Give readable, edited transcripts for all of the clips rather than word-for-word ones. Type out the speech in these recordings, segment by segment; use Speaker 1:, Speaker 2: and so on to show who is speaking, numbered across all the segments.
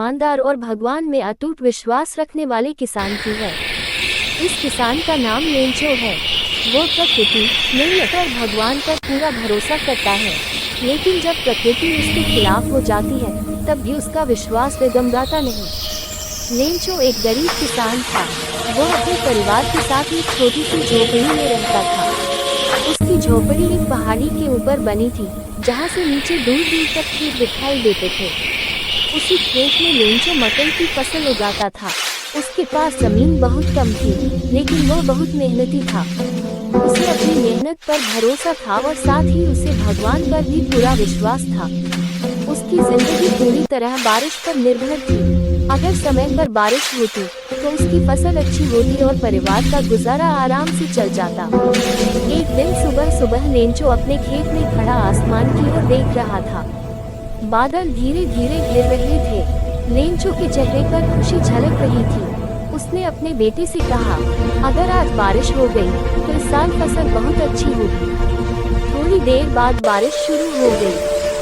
Speaker 1: ईमानदार और भगवान में अटूट विश्वास रखने वाले किसान की है। इस किसान का नाम लेंचो है। वो प्रकृति, मेहनत और भगवान पर पूरा भरोसा करता है, लेकिन जब प्रकृति उसके खिलाफ हो जाती है तब भी उसका विश्वास डगमगाता नहीं। लेंचो एक गरीब किसान था। वो अपने परिवार के साथ एक छोटी सी झोपड़ी में रहता था। उसकी झोपड़ी एक पहाड़ी के ऊपर बनी थी, जहाँ से नीचे दूर दूर तक खेत दिखाई देते थे। उसी खेत में लेंचो मकई की फसल उगाता था। उसके पास जमीन बहुत कम थी, लेकिन वो बहुत मेहनती था। उसे अपनी मेहनत पर भरोसा था और साथ ही उसे भगवान पर भी पूरा विश्वास था। उसकी जिंदगी पूरी तरह बारिश पर निर्भर थी। अगर समय पर बारिश होती तो उसकी फसल अच्छी होती और परिवार का गुजारा आराम से चल जाता। एक दिन सुबह सुबह लेंचो अपने खेत में खड़ा आसमान की ओर देख रहा था। बादल धीरे धीरे घिर रहे थे। लेंचो के चेहरे पर खुशी झलक रही थी। उसने अपने बेटे से कहा, अगर आज बारिश हो गई तो इस साल फसल बहुत अच्छी होगी। थोड़ी देर बाद बारिश शुरू हो गई।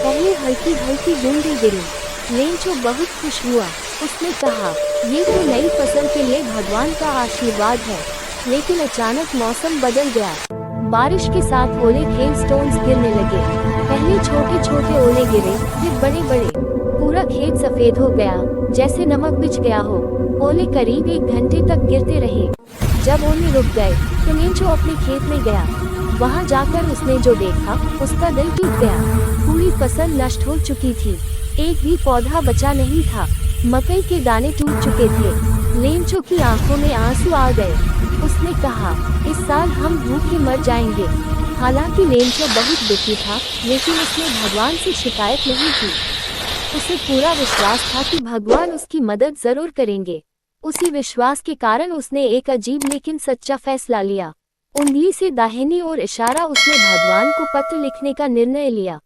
Speaker 1: पहले हल्की हल्की बूंदें गिरी। लेंचो बहुत खुश हुआ। उसने कहा, ये तो नई फसल के लिए भगवान का आशीर्वाद है। लेकिन अचानक मौसम बदल गया। बारिश के साथ ओले हेलस्टोन्स गिरने लगे। पहले छोटे छोटे ओले गिरे, फिर बड़े बड़े। पूरा खेत सफेद हो गया, जैसे नमक बिछ गया हो। ओले करीब 1 घंटे तक गिरते रहे। जब ओले रुक गए तो लेंचो अपने खेत में गया। वहां जाकर उसने जो देखा, उसका दिल टूट गया। पूरी फसल नष्ट हो चुकी थी। एक भी पौधा बचा नहीं था। मकई के दाने टूट चुके थे। लेंचो की आंखों में आंसू आ गए। उसने कहा, इस साल हम भूखे मर जाएंगे। हालांकि लेंचो बहुत दुखी था, लेकिन उसने भगवान से शिकायत नहीं की। उसे पूरा विश्वास था कि भगवान उसकी मदद जरूर करेंगे। उसी विश्वास के कारण उसने एक अजीब लेकिन सच्चा फैसला लिया। उंगली से दाहिनी ओर इशारा उसने भगवान को पत्र लिखने का निर्णय लिया।